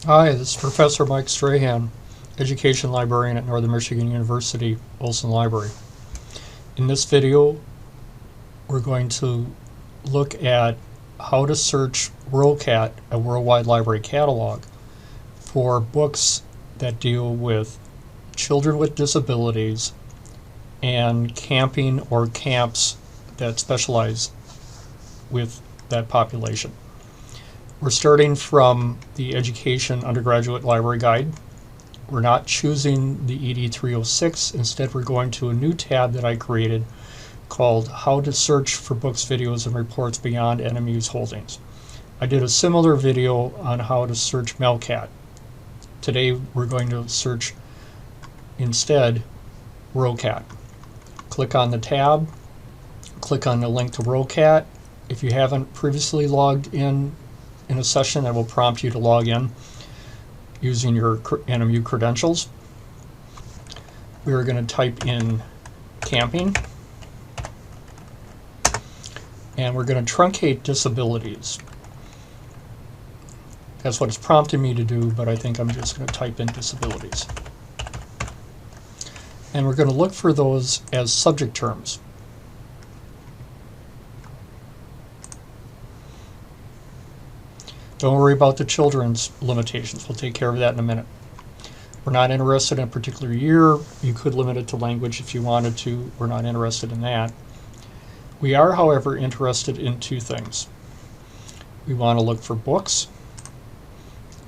Hi, this is Professor Mike Strahan, Education Librarian at Northern Michigan University, Olson Library. In this video, we're going to look at how to search WorldCat, a worldwide library catalog, for books that deal with children with disabilities and camping or camps that specialize with that population. We're starting from the Education Undergraduate Library Guide. We're not choosing the ED 306. Instead, we're going to a new tab that I created called How to Search for Books, Videos, and Reports Beyond NMU's Holdings. I did a similar video on how to search WorldCat. Today, we're going to search instead WorldCat. Click on the tab, click on the link to WorldCat. If you haven't previously logged in a session, that will prompt you to log in using your NMU credentials. We are going to type in camping, and we're going to truncate disabilities. That's what it's prompting me to do, but I think I'm just going to type in disabilities. And we're going to look for those as subject terms. Don't worry about the children's limitations. We'll take care of that in a minute. We're not interested in a particular year. You could limit it to language if you wanted to. We're not interested in that. We are, however, interested in two things. We want to look for books,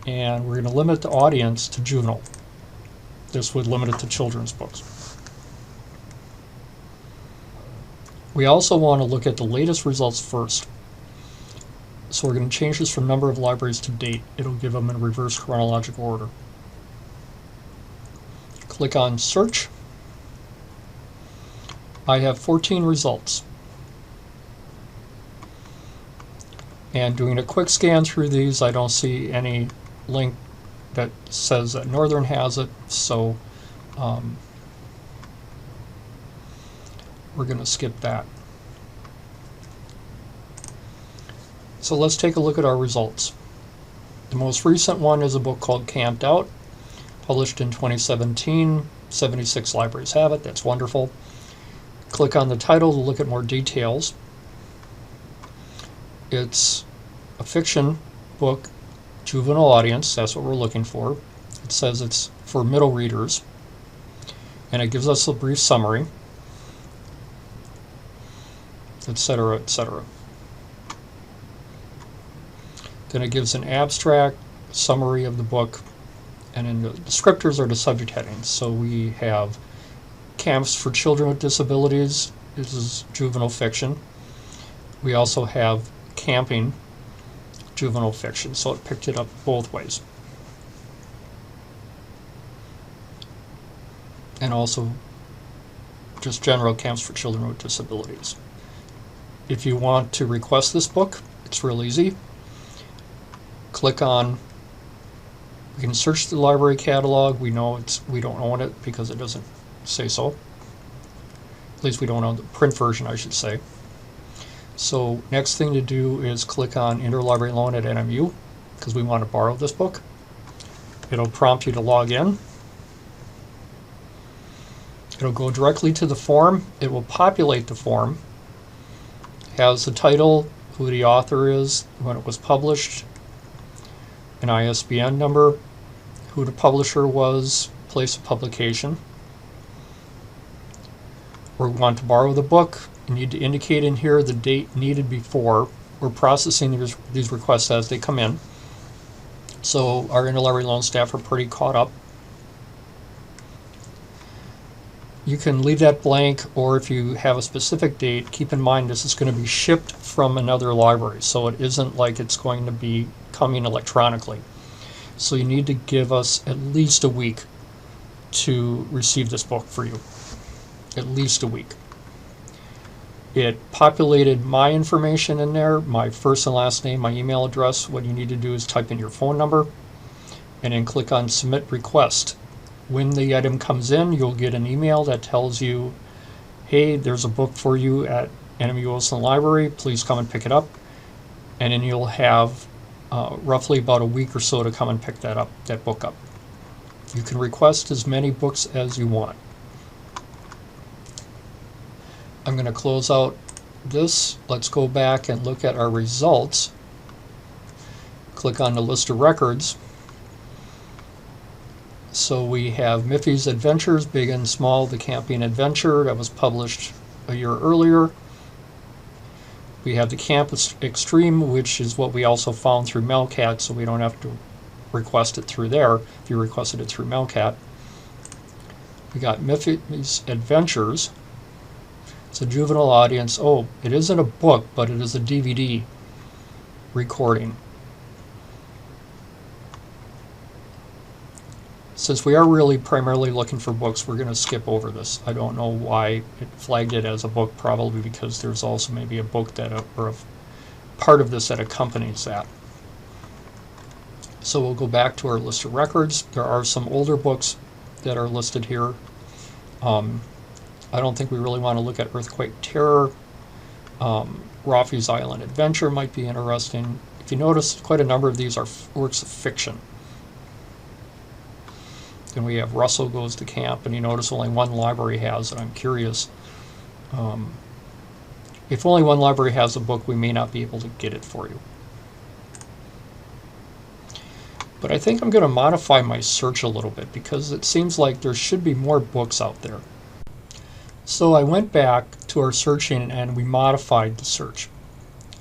and we're going to limit the audience to juvenile. This would limit it to children's books. We also want to look at the latest results first. So we're going to change this from number of libraries to date. It'll give them in reverse chronological order. Click on search. I have 14 results. And doing a quick scan through these, I don't see any link that says that Northern has it, so we're going to skip that. So let's take a look at our results. The most recent one is a book called Camped Out, published in 2017. 76 libraries have it. That's wonderful. Click on the title to look at more details. It's a fiction book, juvenile audience. That's what we're looking for. It says it's for middle readers, and it gives us a brief summary, etc., etc. Then it gives an abstract summary of the book, and in the descriptors are the subject headings. So we have camps for children with disabilities. This is juvenile fiction. We also have camping, juvenile fiction. So it picked it up both ways. And also just general camps for children with disabilities. If you want to request this book, it's real easy. Click on, we can search the library catalog. We know we don't own it because it doesn't say so. At least we don't own the print version, I should say. So next thing to do is click on Interlibrary Loan at NMU because we want to borrow this book. It'll prompt you to log in. It'll go directly to the form. It will populate the form. It has the title, who the author is, when it was published, an ISBN number, who the publisher was, place of publication. We want to borrow the book. You need to indicate in here the date needed before. We're processing these requests as they come in. So our interlibrary loan staff are pretty caught up. You can leave that blank, or if you have a specific date, keep in mind this is going to be shipped from another library, so it isn't like it's going to be coming electronically. So you need to give us at least a week to receive this book for you. At least a week. It populated my information in there, my first and last name, my email address. What you need to do is type in your phone number and then click on Submit Request. When the item comes in, you'll get an email that tells you, hey, there's a book for you at NMU Olson Library, please come and pick it up. And then you'll have roughly about a week or so to come and pick that book up. You can request as many books as you want. I'm going to close out this. Let's go back and look at our results. Click on the list of records. So we have Memphis Adventures, Big and Small, the Camping Adventure, that was published a year earlier. We have the Camp Extreme, which is what we also found through WorldCat, so we don't have to request it through there if you requested it through WorldCat. We got Memphis Adventures. It's a juvenile audience. Oh, it isn't a book, but it is a DVD recording. Since we are really primarily looking for books, we're going to skip over this. I don't know why it flagged it as a book, probably because there's also maybe a book that or a part of this that accompanies that. So we'll go back to our list of records. There are some older books that are listed here. I don't think we really want to look at Earthquake Terror. Rafi's Island Adventure might be interesting. If you notice, quite a number of these are works of fiction. Then we have Russell Goes to Camp, and you notice only one library has it. I'm curious. If only one library has a book, we may not be able to get it for you. But I think I'm going to modify my search a little bit because it seems like there should be more books out there. So I went back to our searching and we modified the search.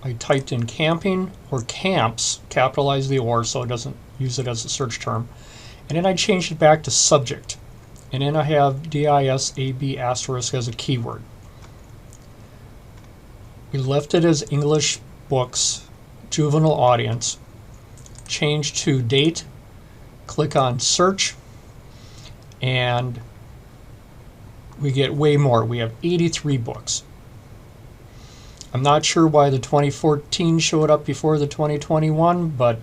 I typed in camping or camps, capitalize the or so it doesn't use it as a search term. And then I changed it back to subject. And then I have DISAB asterisk as a keyword. We left it as English books, juvenile audience. Change to date. Click on search. And we get way more. We have 83 books. I'm not sure why the 2014 showed up before the 2021, but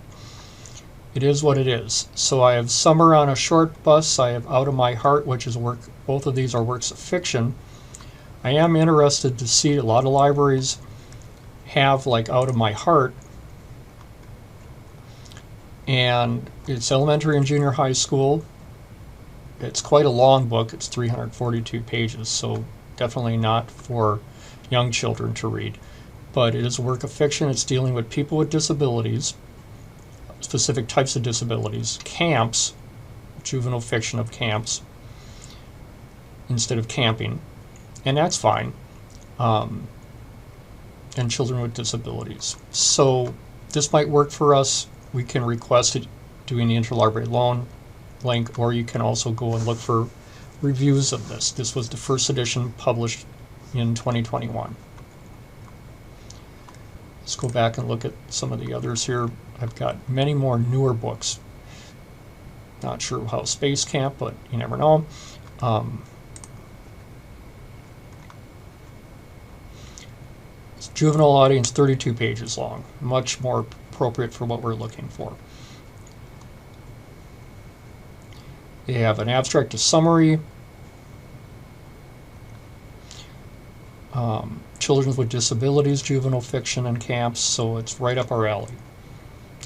it is what it is. So I have Summer on a Short Bus. I have Out of My Heart, which is both of these are works of fiction. I am interested to see, a lot of libraries have like Out of My Heart. And it's elementary and junior high school. It's quite a long book. It's 342 pages, so definitely not for young children to read. But it is a work of fiction. It's dealing with people with disabilities, specific types of disabilities, camps, juvenile fiction of camps instead of camping, and that's fine, and children with disabilities. So this might work for us. We can request it doing the interlibrary loan link, or you can also go and look for reviews of this. This was the first edition published in 2021. Let's go back and look at some of the others here. I've got many more newer books. Not sure how Space Camp, but you never know. It's juvenile audience, 32 pages long. Much more appropriate for what we're looking for. They have an abstract, a summary. Children with disabilities, juvenile fiction, and camps, so it's right up our alley.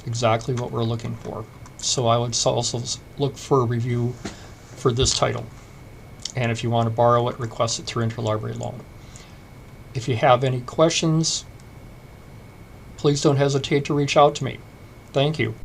Exactly what we're looking for. So I would also look for a review for this title. And if you want to borrow it, request it through interlibrary loan. If you have any questions, please don't hesitate to reach out to me. Thank you.